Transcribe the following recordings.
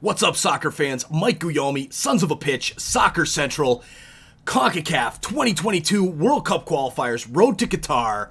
What's up, soccer fans? Mike Guglielmi, Sons of a Pitch, Soccer Central, CONCACAF 2022 World Cup qualifiers, Road to Qatar,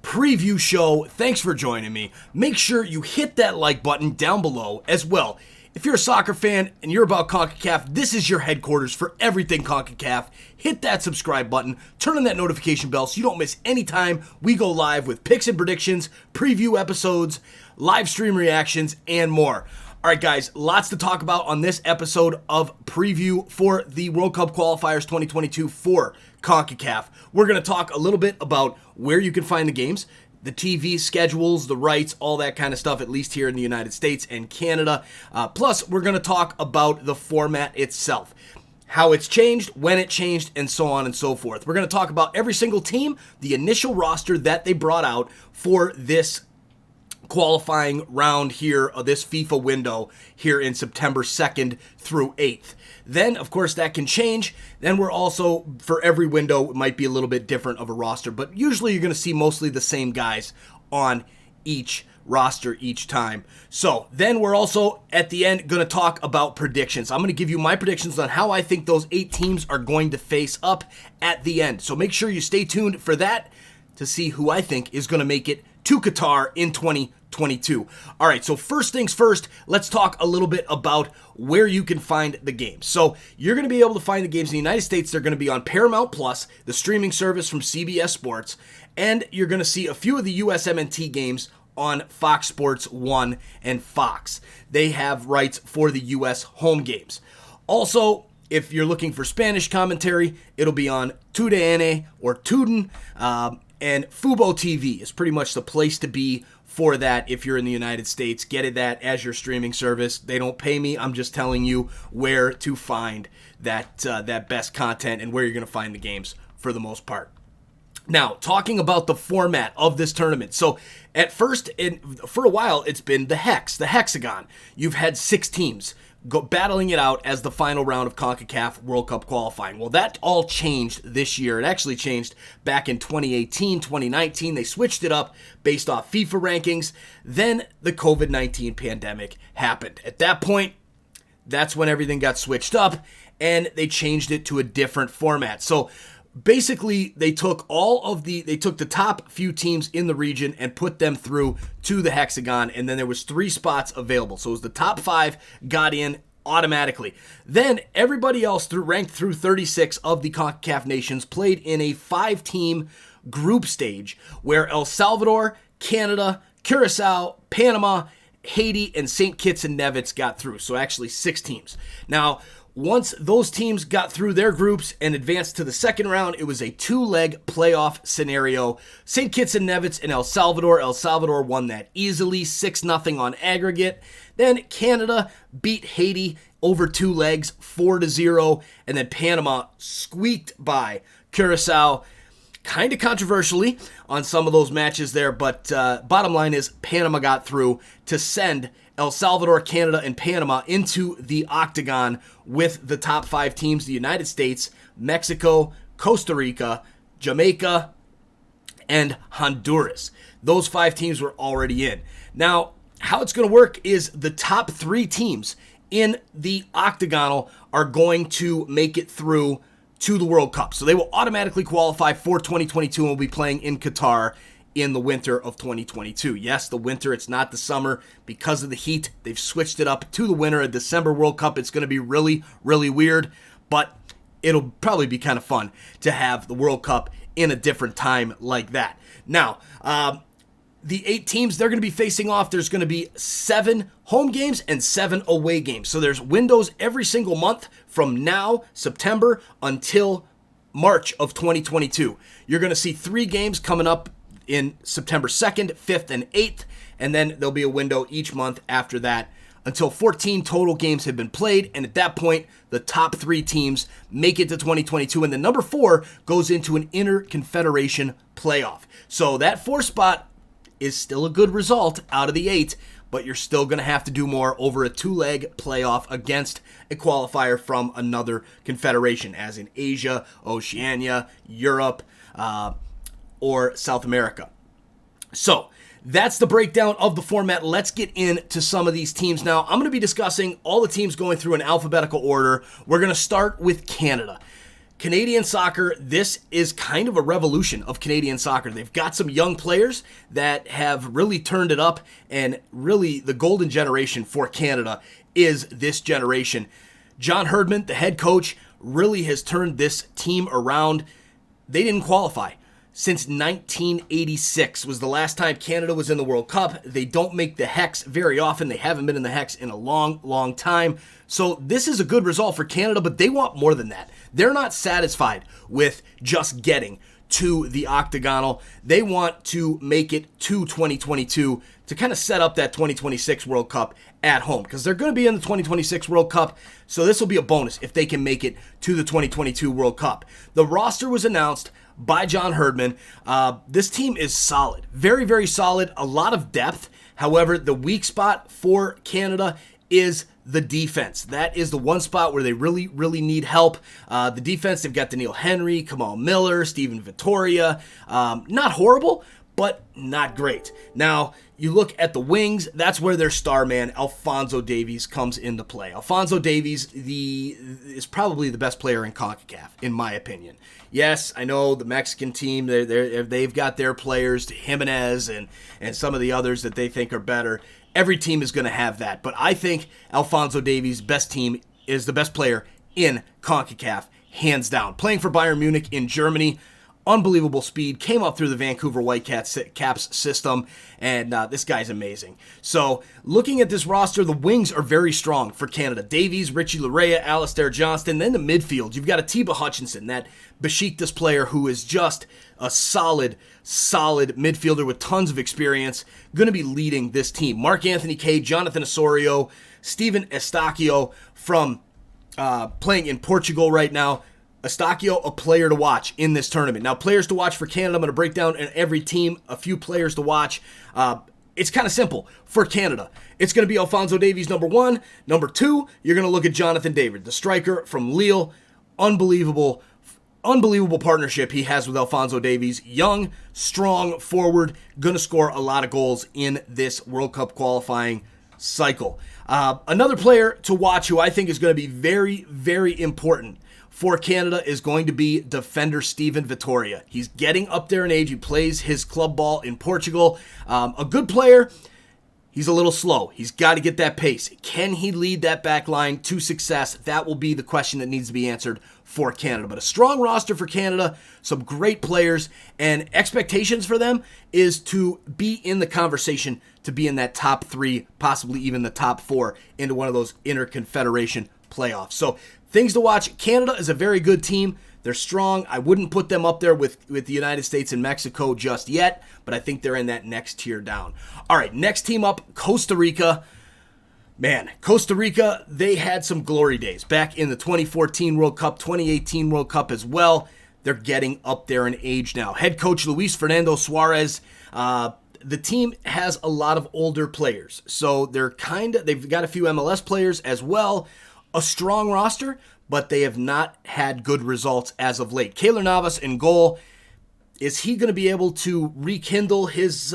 preview show. Thanks for joining me. Make sure you hit that like button down below as well. If you're a soccer fan and you're about CONCACAF, this is your headquarters for everything CONCACAF. Hit that subscribe button, turn on that notification bell so you don't miss any time we go live with picks and predictions, preview episodes, live stream reactions, and more. All right, guys, lots to talk about on this episode of preview for the World Cup qualifiers 2022 for CONCACAF. We're going to talk a little bit about where you can find the games, the TV schedules, the rights, all that kind of stuff, at least here in the United States and Canada. Plus, we're going to talk about the format itself, how it's changed, when it changed, and so on and so forth. We're going to talk about every single team, the initial roster that they brought out for this qualifying round here, this FIFA window here in September 2nd through 8th. Then, of course, that can change. Then we're also, for every window, it might be a little bit different of a roster, but usually you're going to see mostly the same guys on each roster each time. So then we're also, at the end, going to talk about predictions. I'm going to give you my predictions on how I think those 8 teams are going to face up at the end. So make sure you stay tuned for that to see who I think is going to make it to Qatar in 2022. All right, so first things first, let's talk a little bit about where you can find the games. So you're going to be able to find the games in the United States. They're going to be on Paramount Plus, the streaming service from CBS Sports, and you're going to see a few of the USMNT games on Fox Sports 1 and Fox. They have rights for the US home games. Also, if you're looking for Spanish commentary, it'll be on TUDN or Tuden, and Fubo TV is pretty much the place to be for that if you're in the United States. Get that as your streaming service. They don't pay me. I'm just telling you where to find that best content and where you're going to find the games for the most part. Now, talking about the format of this tournament. So at first, for a while, it's been the hexagon. You've had 6 teams battling it out as the final round of CONCACAF World Cup qualifying. Well, that all changed this year. It actually changed back in 2018, 2019. They switched it up based off FIFA rankings. Then the COVID-19 pandemic happened. At that point, that's when everything got switched up, and they changed it to a different format. So basically, they took the top few teams in the region and put them through to the hexagon, and then there was 3 spots available. So it was the top 5 got in automatically. Then everybody else ranked through 36 of the CONCACAF nations played in a 5-team group stage where El Salvador, Canada, Curacao, Panama, Haiti, and St. Kitts and Nevis got through. So actually 6 teams. Now, once those teams got through their groups and advanced to the second round, it was a 2-leg playoff scenario. St. Kitts and Nevis and El Salvador won that easily, 6-0 on aggregate. Then Canada beat Haiti over 2 legs, 4-0. And then Panama squeaked by Curacao, kind of controversially on some of those matches there. But bottom line is Panama got through to send El Salvador, Canada, and Panama into the Octagon with the top 5 teams, the United States, Mexico, Costa Rica, Jamaica, and Honduras. Those 5 teams were already in. Now, how it's going to work is the top 3 teams in the Octagonal are going to make it through to the World Cup. So they will automatically qualify for 2022 and will be playing in Qatar in the winter of 2022. Yes, the winter, it's not the summer. Because of the heat, they've switched it up to the winter. A December World Cup, it's going to be really, really weird, but it'll probably be kind of fun to have the World Cup in a different time like that. Now, the 8 teams, they're going to be facing off. There's going to be 7 home games and 7 away games. So there's windows every single month from now, September, until March of 2022. You're going to see 3 games coming up in September 2nd, 5th, and 8th, and then there'll be a window each month after that until 14 total games have been played, and at that point, the top 3 teams make it to 2022, and the number 4 goes into an inter-confederation playoff. So that 4 spot is still a good result out of the 8, but you're still going to have to do more over a 2-leg playoff against a qualifier from another confederation, as in Asia, Oceania, Europe, or South America. So That's the breakdown of the format. Let's get into some of these teams now. I'm going to be discussing all the teams going through in alphabetical order. We're going to start with Canada. Canadian soccer, this is kind of a revolution of Canadian soccer. They've got some young players that have really turned it up, and really the golden generation for Canada is this generation. John Herdman, the head coach, really has turned this team around. They didn't qualify. Since 1986 was the last time Canada was in the World Cup. They don't make the Hex very often. They haven't been in the Hex in a long, long time. So this is a good result for Canada, but they want more than that. They're not satisfied with just getting to the Octagonal. They want to make it to 2022 to kind of set up that 2026 World Cup at home, because they're going to be in the 2026 World Cup, so this will be a bonus if they can make it to the 2022 World Cup. The roster was announced by John Herdman. This team is solid, very, very solid, a lot of depth. However, the weak spot for Canada is the defense. That is the one spot where they really, really need help. The defense, they've got Daniil Henry, Kamal Miller, Stephen Vittoria. Not horrible, but not great. Now, you look at the wings, that's where their star man, Alphonso Davies, comes into play. Alphonso Davies is probably the best player in CONCACAF, in my opinion. Yes, I know the Mexican team, they've got their players, Jimenez and some of the others that they think are better. Every team is going to have that, but I think Alphonso Davies' best team is the best player in CONCACAF, hands down. Playing for Bayern Munich in Germany, unbelievable speed, came up through the Vancouver Whitecaps system, and this guy's amazing. So, looking at this roster, the wings are very strong for Canada. Davies, Richie Larea, Alistair Johnston. Then the midfield, you've got Atiba Hutchinson, that Besiktas player who is just a solid midfielder with tons of experience, going to be leading this team. Mark Anthony Kaye, Jonathan Osorio, Steven Estacio from playing in Portugal right now. Estacio, a player to watch in this tournament. Now, players to watch for Canada, I'm going to break down every team, a few players to watch. It's kind of simple for Canada. It's going to be Alphonso Davies, number one. Number two, you're going to look at Jonathan David, the striker from Lille. Unbelievable partnership he has with Alphonso Davies. Young, strong forward, going to score a lot of goals in this World Cup qualifying cycle. Another player to watch who I think is going to be very, very important for Canada is going to be defender Stephen Vittoria. He's getting up there in age. He plays his club ball in Portugal. A good player. He's a little slow. He's got to get that pace. Can he lead that back line to success? That will be the question that needs to be answered for Canada. But a strong roster for Canada, some great players, and expectations for them is to be in the conversation, to be in that top three, possibly even the top four into one of those interconfederation playoffs. So things to watch. Canada is a very good team. They're strong. I wouldn't put them up there with the United States and Mexico just yet, but I think they're in that next tier down. All right, next team up, Costa Rica. Man, Costa Rica, they had some glory days back in the 2014 World Cup, 2018 World Cup as well. They're getting up there in age now. Head coach Luis Fernando Suarez. The team has a lot of older players, so they've got a few MLS players as well. A strong roster, but they have not had good results as of late. Keylor Navas in goal. Is he going to be able to rekindle his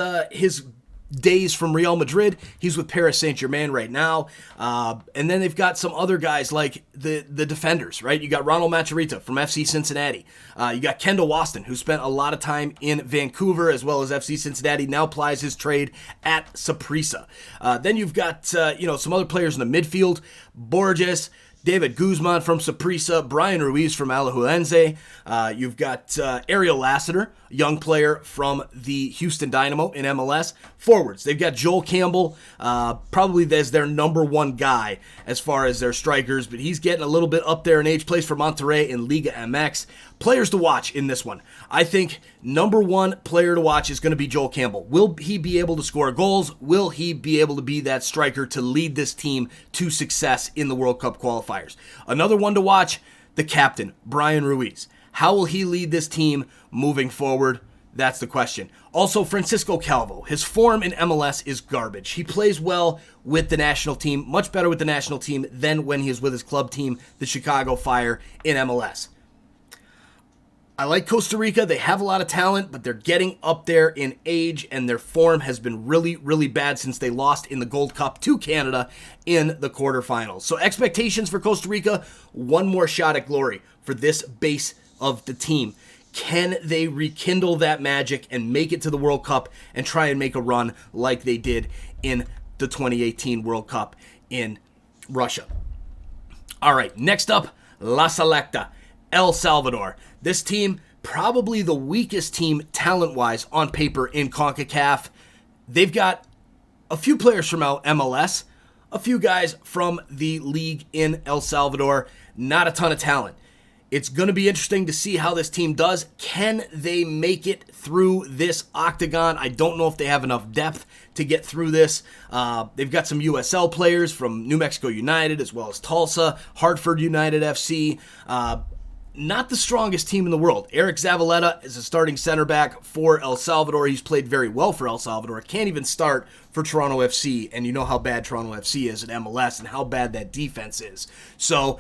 days from Real Madrid? He's with Paris Saint-Germain right now. And then they've got some other guys like the defenders, right? You got Ronald Matarrita from FC Cincinnati. You got Kendall Waston, who spent a lot of time in Vancouver as well as FC Cincinnati, now plies his trade at Saprissa. Then you've got some other players in the midfield. Borges, David Guzman from Saprissa, Brian Ruiz from Alajuelense. You've got Ariel Lassiter, young player from the Houston Dynamo in MLS. Forwards, they've got Joel Campbell, probably as their number one guy as far as their strikers, but he's getting a little bit up there in age, plays for Monterrey in Liga MX. Players to watch in this one. I think number one player to watch is going to be Joel Campbell. Will he be able to score goals? Will he be able to be that striker to lead this team to success in the World Cup qualifiers? Another one to watch, the captain, Brian Ruiz. How will he lead this team moving forward? That's the question. Also, Francisco Calvo. His form in MLS is garbage. He plays well with the national team, much better with the national team than when he is with his club team, the Chicago Fire, in MLS. I like Costa Rica. They have a lot of talent, but they're getting up there in age, and their form has been really, really bad since they lost in the Gold Cup to Canada in the quarterfinals. So expectations for Costa Rica, one more shot at glory for this base of the team. Can they rekindle that magic and make it to the World Cup and try and make a run like they did in the 2018 World Cup in Russia? All right, next up, La Selecta, El Salvador. This team, probably the weakest team talent-wise on paper in CONCACAF. They've got a few players from MLS, a few guys from the league in El Salvador, not a ton of talent. It's going to be interesting to see how this team does. Can they make it through this octagon? I don't know if they have enough depth to get through this. They've got some USL players from New Mexico United as well as Tulsa, Hartford United FC. Not the strongest team in the world. Eric Zavaleta is a starting center back for El Salvador. He's played very well for El Salvador. Can't even start for Toronto FC, and you know how bad Toronto FC is at MLS and how bad that defense is. So,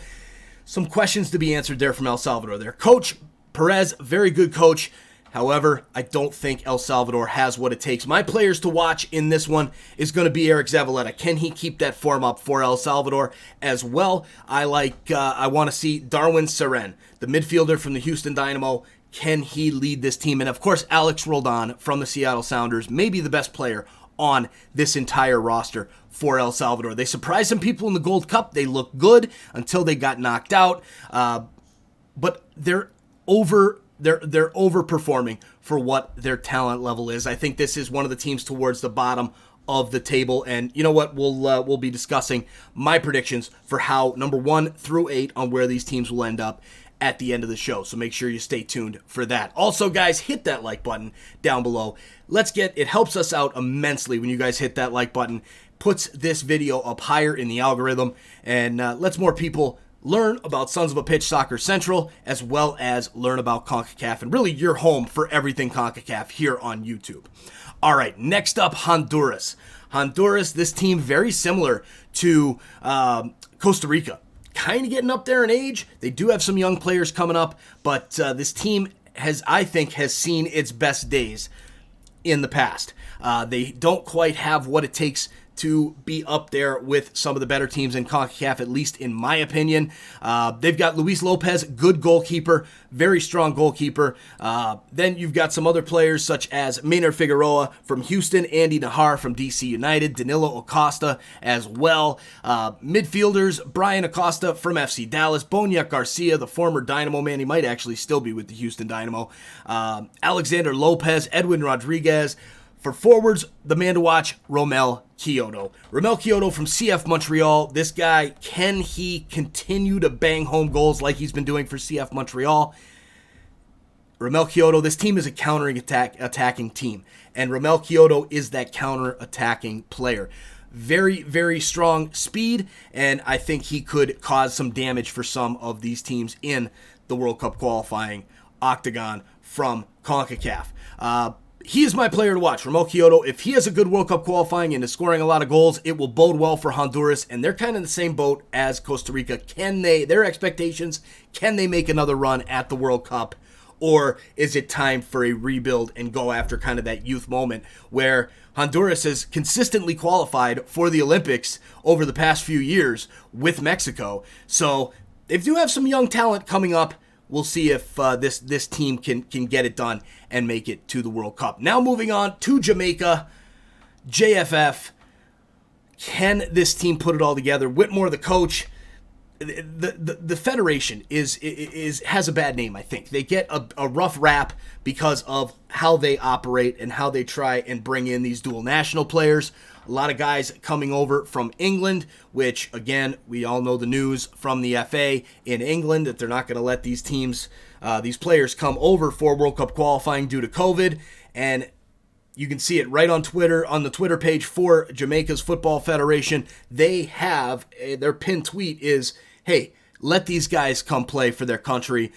some questions to be answered there from El Salvador. Their coach, Perez, very good coach. However, I don't think El Salvador has what it takes. My players to watch in this one is going to be Eric Zavaleta. Can he keep that form up for El Salvador as well? I want to see Darwin Seren, the midfielder from the Houston Dynamo. Can he lead this team? And of course, Alex Roldan from the Seattle Sounders, maybe the best player on this entire roster for El Salvador. They surprised some people in the Gold Cup. They looked good until they got knocked out. But they're overperforming for what their talent level is. I think this is one of the teams towards the bottom of the table. And you know what? We'll be discussing my predictions for how number 1 through 8 on where these teams will end up at the end of the show. So make sure you stay tuned for that. Also, guys, hit that like button down below. It helps us out immensely when you guys hit that like button. Puts this video up higher in the algorithm and lets more people learn about Sons of a Pitch Soccer Central, as well as learn about CONCACAF, and really your home for everything CONCACAF here on YouTube. All right, next up, Honduras. Honduras, this team very similar to Costa Rica. Kind of getting up there in age. They do have some young players coming up, but this team has seen its best days in the past. They don't quite have what it takes to be up there with some of the better teams in CONCACAF, at least in my opinion. They've got Luis Lopez, good goalkeeper, very strong goalkeeper. Then you've got some other players such as Maynard Figueroa from Houston, Andy Nahar from DC United, Danilo Acosta as well. Midfielders, Brian Acosta from FC Dallas, Boniek Garcia, the former Dynamo man, he might actually still be with the Houston Dynamo. Alexander Lopez, Edwin Rodriguez. For forwards, the man to watch, Romel Kyoto. Romel Kyoto from CF Montreal. This guy, can he continue to bang home goals like he's been doing for CF Montreal? Romel Kyoto, this team is a attacking team, and Romel Kyoto is that counter-attacking player. Very, very strong speed, and I think he could cause some damage for some of these teams in the World Cup qualifying octagon from CONCACAF. He is my player to watch, Romel Kyoto. If he has a good World Cup qualifying and is scoring a lot of goals, it will bode well for Honduras, and they're kind of in the same boat as Costa Rica. Their expectations, can they make another run at the World Cup, or is it time for a rebuild and go after kind of that youth moment where Honduras has consistently qualified for the Olympics over the past few years with Mexico? So they do have some young talent coming up. We'll see if this team can get it done and make it to the World Cup. Now moving on to Jamaica, JFF. Can this team put it all together? Whitmore, the coach, the federation has a bad name. I think they get a rough rap because of how they operate and how they try and bring in these dual national players. A lot of guys coming over from England, which, again, we all know the news from the FA in England that they're not going to let these teams, these players come over for World Cup qualifying due to COVID. And you can see it right on Twitter, on the Twitter page for Jamaica's Football Federation. They have, their pinned tweet is, hey, let these guys come play for their country.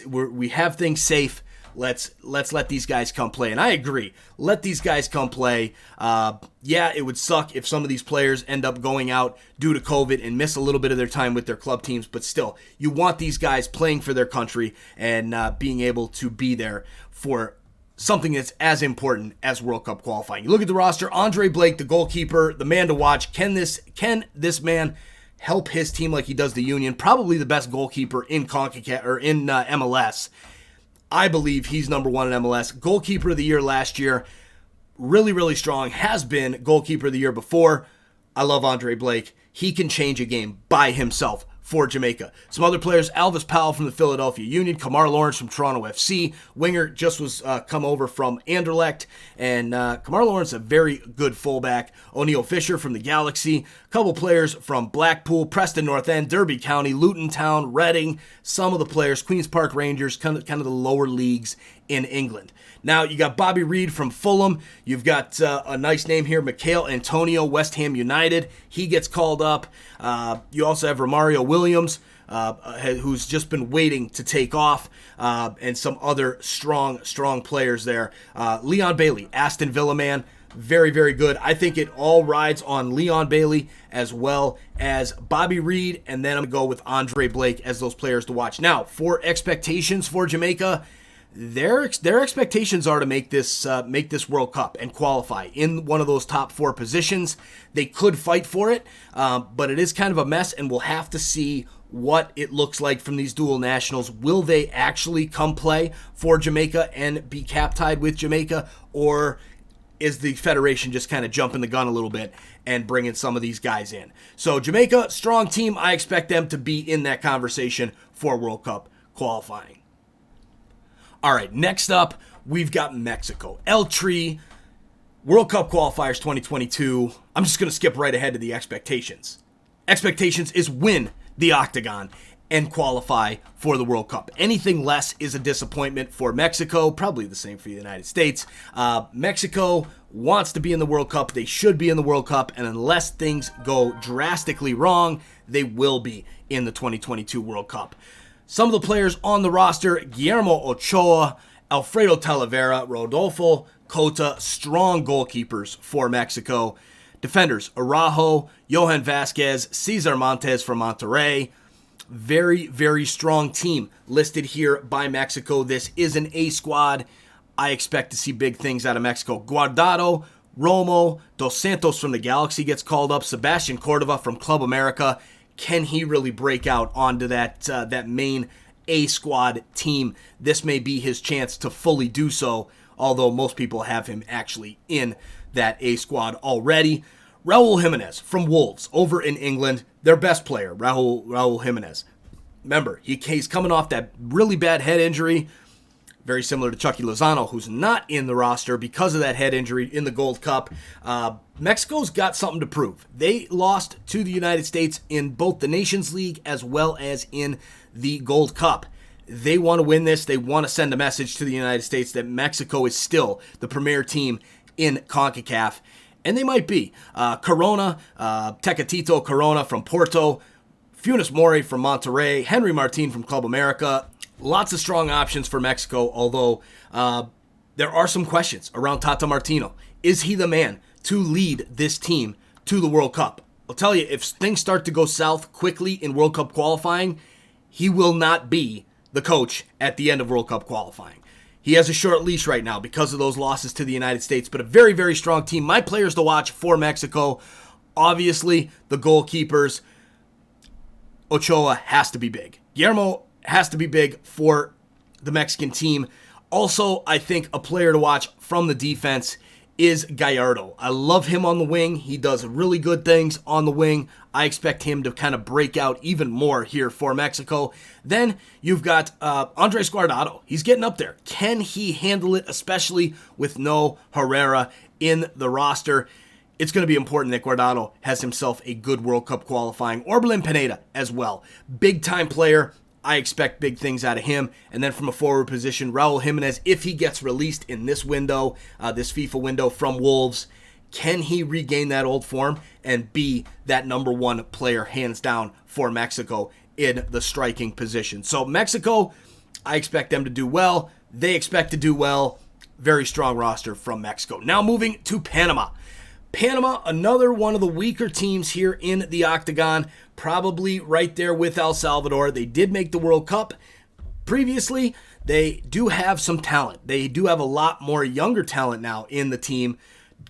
We have things safe. Let's let these guys come play. And I agree. Let these guys come play. Yeah, it would suck if some of these players end up going out due to COVID and miss a little bit of their time with their club teams. But still, you want these guys playing for their country and being able to be there for something that's as important as World Cup qualifying. You look at the roster, Andre Blake, the goalkeeper, the man to watch. Can this man help his team like he does the Union? Probably the best goalkeeper in CONCACAF or in MLS. I believe he's number one in MLS. Goalkeeper of the year last year. Really, really strong. Has been goalkeeper of the year before. I love Andre Blake. He can change a game by himself for Jamaica. Some other players, Alvis Powell from the Philadelphia Union, Kamar Lawrence from Toronto FC. Winger just was come over from Anderlecht, and Kamar Lawrence, a very good fullback. O'Neal Fisher from the Galaxy. A couple players from Blackpool, Preston North End, Derby County, Luton Town, Reading. Some of the players, Queen's Park Rangers, kind of the lower leagues in England. Now, you got Bobby Reed from Fulham. You've got a nice name here, Mikhail Antonio, West Ham United. He gets called up. You also have Romario Williams, who's just been waiting to take off, and some other strong players there. Leon Bailey, Aston Villa man, very, very good. I think it all rides on Leon Bailey as well as Bobby Reed, and then I'm going to go with Andre Blake as those players to watch. Now, for expectations for Jamaica, their expectations are to make this World Cup and qualify in one of those top four positions. They could fight for it, but it is kind of a mess, and we'll have to see what it looks like from these dual nationals. Will they actually come play for Jamaica and be cap-tied with Jamaica, or is the Federation just kind of jumping the gun a little bit and bringing some of these guys in? So Jamaica, strong team. I expect them to be in that conversation for World Cup qualifying. All right, next up, we've got Mexico. El Tri, World Cup qualifiers 2022. I'm just going to skip right ahead to the expectations. Expectations is win the Octagon and qualify for the World Cup. Anything less is a disappointment for Mexico, probably the same for the United States. Mexico wants to be in the World Cup. They should be in the World Cup, and unless things go drastically wrong, they will be in the 2022 World Cup. Some of the players on the roster, Guillermo Ochoa, Alfredo Talavera, Rodolfo Cota, strong goalkeepers for Mexico. Defenders, Araujo, Johan Vasquez, Cesar Montes from Monterrey. Very, very strong team listed here by Mexico. This is an A squad. I expect to see big things out of Mexico. Guardado, Romo, Dos Santos from the Galaxy gets called up. Sebastian Cordova from Club America. Can he really break out onto that main A squad team? This may be his chance to fully do so, although most people have him actually in that A squad already. Raul Jimenez from Wolves over in England, their best player, Raul Jimenez. Remember, he's coming off that really bad head injury, very similar to Chucky Lozano, who's not in the roster because of that head injury in the Gold Cup. Mexico's got something to prove. They lost to the United States in both the Nations League as well as in the Gold Cup. They want to win this. They want to send a message to the United States that Mexico is still the premier team in CONCACAF, and they might be. Corona, Tecatito Corona from Porto, Funes Mori from Monterrey, Henry Martin from Club America. Lots of strong options for Mexico, although there are some questions around Tata Martino. Is he the man to lead this team to the World Cup? I'll tell you, if things start to go south quickly in World Cup qualifying, he will not be the coach at the end of World Cup qualifying. He has a short leash right now because of those losses to the United States, but a very, very strong team. My players to watch for Mexico, obviously the goalkeepers. Ochoa has to be big. Guillermo has to be big for the Mexican team. Also, I think a player to watch from the defense is Gallardo. I love him on the wing. He does really good things on the wing. I expect him to kind of break out even more here for Mexico. Then you've got Andres Guardado. He's getting up there. Can he handle it, especially with no Herrera in the roster? It's going to be important that Guardado has himself a good World Cup qualifying. Orbelin Pineda as well. Big-time player. I expect big things out of him. And then from a forward position, Raul Jimenez, if he gets released in this window, this FIFA window from Wolves, can he regain that old form and be that number one player hands down for Mexico in the striking position? So Mexico, I expect them to do well. They expect to do well. Very strong roster from Mexico. Now moving to Panama. Panama, another one of the weaker teams here in the Octagon, probably right there with El Salvador. They did make the World Cup previously. They do have some talent. They do have a lot more younger talent now in the team.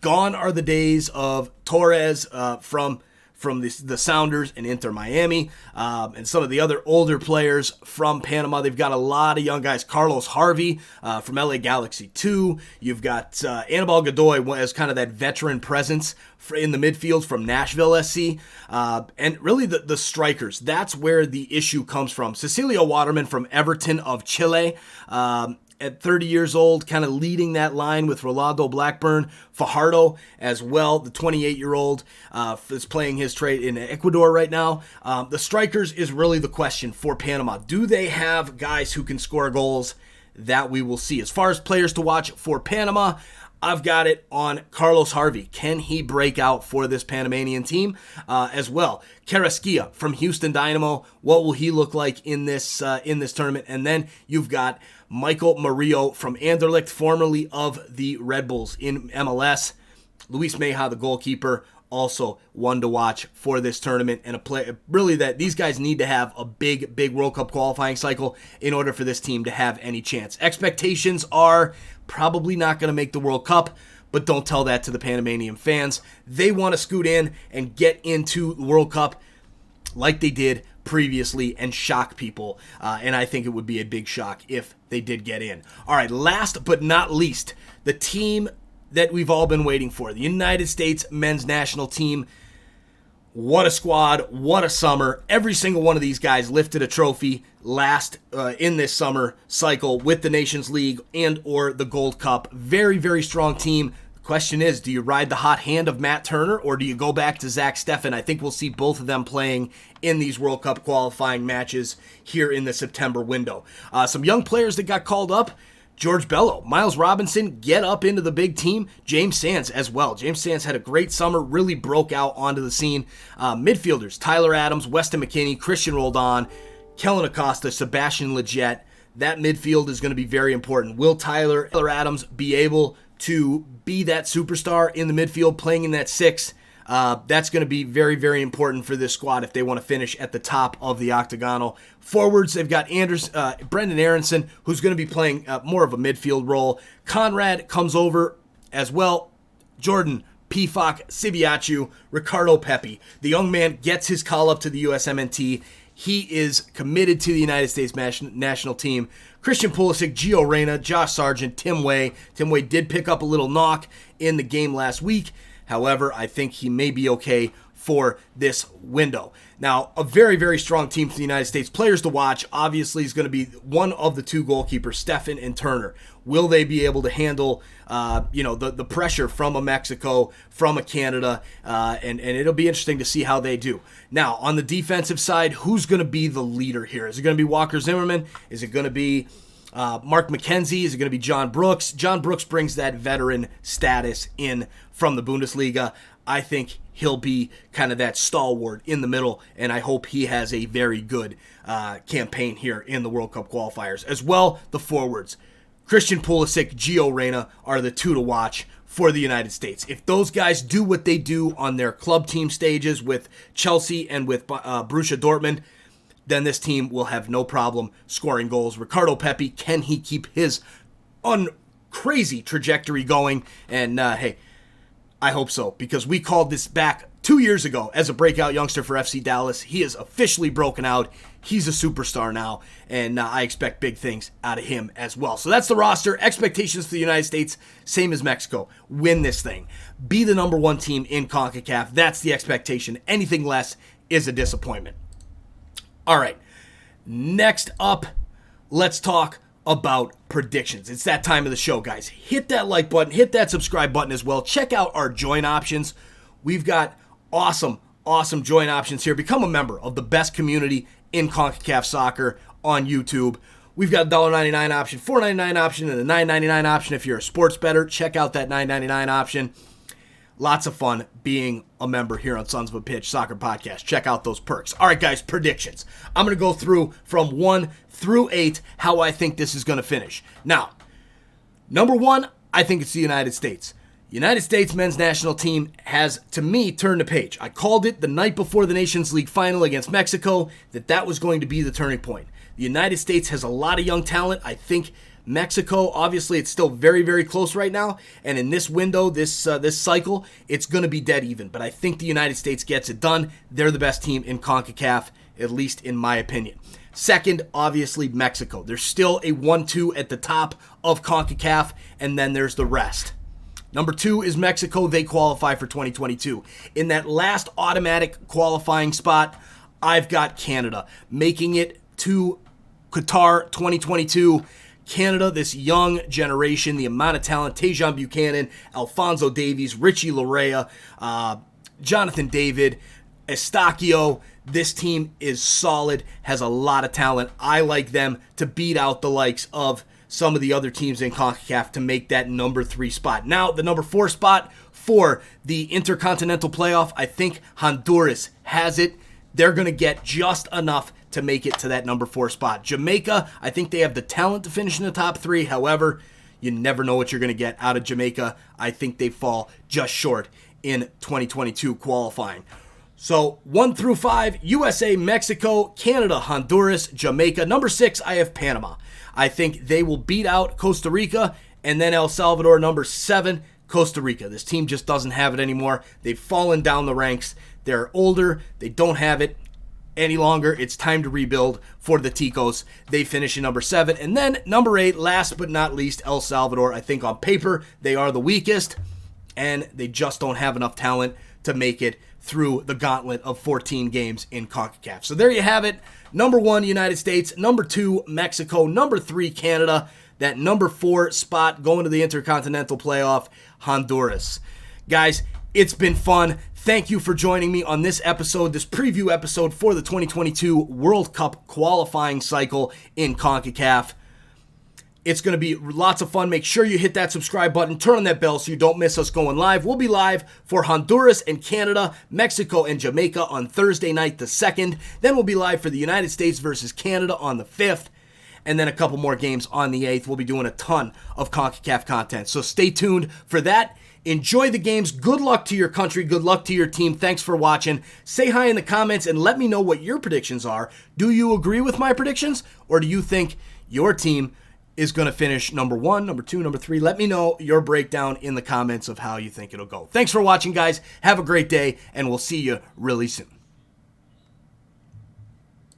Gone are the days of Torres from the Sounders and Inter Miami, and some of the other older players from Panama. They've got a lot of young guys. Carlos Harvey from LA Galaxy 2. You've got Anibal Godoy as kind of that veteran presence in the midfield from Nashville SC. And really the strikers. That's where the issue comes from. Cecilio Waterman from Everton of Chile. At 30 years old, kind of leading that line with Rolando Blackburn. Fajardo as well, the 28-year-old is playing his trade in Ecuador right now. The strikers is really the question for Panama. Do they have guys who can score goals? That we will see. As far as players to watch for Panama, I've got it on Carlos Harvey. Can he break out for this Panamanian team as well? Carrasquilla from Houston Dynamo. What will he look like in this tournament? And then you've got Michael Murillo from Anderlecht, formerly of the Red Bulls in MLS. Luis Meja, the goalkeeper, also one to watch for this tournament, and a play really that these guys need to have a big World Cup qualifying cycle in order for this team to have any chance. Expectations are probably not going to make the World Cup, but don't tell that to the Panamanian fans. They want to scoot in and get into the World Cup like they did previously and shock people, and I think it would be a big shock if they did get in. All right, last but not least, the team that we've all been waiting for, the United States men's national team. What a squad, what a summer. Every single one of these guys lifted a trophy last in this summer cycle with the Nations League and or the Gold Cup. Very strong team. The question is, do you ride the hot hand of Matt Turner or do you go back to Zach Steffen? I think we'll see both of them playing in these World Cup qualifying matches here in the September window. Some young players that got called up. George Bello, Miles Robinson, get up into the big team. James Sands as well. James Sands had a great summer, really broke out onto the scene. Midfielders, Tyler Adams, Weston McKennie, Christian Roldan, Kellen Acosta, Sebastian Lletget. That midfield is going to be very important. Will Tyler Adams be able to be that superstar in the midfield, playing in that six? That's going to be very important for this squad if they want to finish at the top of the octagonal. Forwards, they've got Brendan Aronson, who's going to be playing more of a midfield role. Conrad comes over as well. Jordan Pifak Sibiachu, Ricardo Pepi. The young man gets his call up to the USMNT. He is committed to the United States national team. Christian Pulisic, Gio Reyna, Josh Sargent, Tim Way. Tim Way did pick up a little knock in the game last week. However, I think he may be okay for this window. Now, a very strong team for the United States. Players to watch, obviously, is going to be one of the two goalkeepers, Steffen and Turner. Will they be able to handle, the pressure from a Mexico, from a Canada, and it'll be interesting to see how they do. Now, on the defensive side, who's going to be the leader here? Is it going to be Walker Zimmerman? Is it going to be Mark McKenzie? Is it going to be John Brooks? John Brooks brings that veteran status in from the Bundesliga. I think he'll be kind of that stalwart in the middle, and I hope he has a very good campaign here in the World Cup qualifiers. As well, the forwards, Christian Pulisic, Gio Reyna are the two to watch for the United States. If those guys do what they do on their club team stages with Chelsea and with Borussia Dortmund, then this team will have no problem scoring goals. Ricardo Pepi, can he keep his crazy trajectory going? And hey, I hope so, because we called this back 2 years ago as a breakout youngster for FC Dallas. He is officially broken out. He's a superstar now, and I expect big things out of him as well. So that's the roster. Expectations for the United States, same as Mexico. Win this thing. Be the number one team in CONCACAF. That's the expectation. Anything less is a disappointment. All right, next up, let's talk about predictions. It's that time of the show, guys. Hit that like button, hit that subscribe button as well. Check out our join options. We've got awesome join options here. Become a member of the best community in CONCACAF soccer on YouTube. We've got a $1.99 option, $4.99 option, and a $9.99 option if you're a sports bettor. Check out that $9.99 option. Lots of fun being a member here on Sons of a Pitch Soccer Podcast. Check out those perks. All right, guys, predictions. I'm going to go through from 1 through 8 how I think this is going to finish. Now, number 1, I think it's the United States. United States men's national team has, to me, turned the page. I called it the night before the Nations League final against Mexico that was going to be the turning point. The United States has a lot of young talent. I think Mexico, obviously, it's still very, very close right now. And in this window, this cycle, it's going to be dead even. But I think the United States gets it done. They're the best team in CONCACAF, at least in my opinion. Second, obviously, Mexico. There's still a 1-2 at the top of CONCACAF, and then there's the rest. Number 2 is Mexico. They qualify for 2022. In that last automatic qualifying spot, I've got Canada making it to Qatar 2022. Canada, this young generation, the amount of talent, Tejan Buchanan, Alphonso Davies, Richie Larea, Jonathan David, Estacio. This team is solid, has a lot of talent. I like them to beat out the likes of some of the other teams in CONCACAF to make that number 3 spot. Now, the number 4 spot for the Intercontinental Playoff, I think Honduras has it. They're going to get just enough to make it to that number 4 spot. Jamaica, I think they have the talent to finish in the top 3. However, you never know what you're going to get out of Jamaica. I think they fall just short in 2022 qualifying. So 1 through 5, USA, Mexico, Canada, Honduras, Jamaica. Number 6, I have Panama. I think they will beat out Costa Rica, and then El Salvador. Number 7, Costa Rica. This team just doesn't have it anymore. They've fallen down the ranks. They're older. They don't have it any longer. It's time to rebuild for the Ticos. They finish in number 7. And then number 8, last but not least, El Salvador. I think on paper they are the weakest, and they just don't have enough talent to make it through the gauntlet of 14 games in CONCACAF. So there you have it. Number 1, United States. Number 2, Mexico. Number 3, Canada. That number 4 spot going to the Intercontinental Playoff, Honduras. Guys, it's been fun. Thank you for joining me on this episode, this preview episode for the 2022 World Cup qualifying cycle in CONCACAF. It's going to be lots of fun. Make sure you hit that subscribe button, turn on that bell so you don't miss us going live. We'll be live for Honduras and Canada, Mexico and Jamaica on Thursday night, the 2nd. Then we'll be live for the United States versus Canada on the 5th. And then a couple more games on the 8th. We'll be doing a ton of CONCACAF content. So stay tuned for that. Enjoy the games. Good luck to your country. Good luck to your team. Thanks for watching. Say hi in the comments and let me know what your predictions are. Do you agree with my predictions, or do you think your team is going to finish number 1, number 2, number 3? Let me know your breakdown in the comments of how you think it'll go. Thanks for watching, guys. Have a great day, and we'll see you really soon.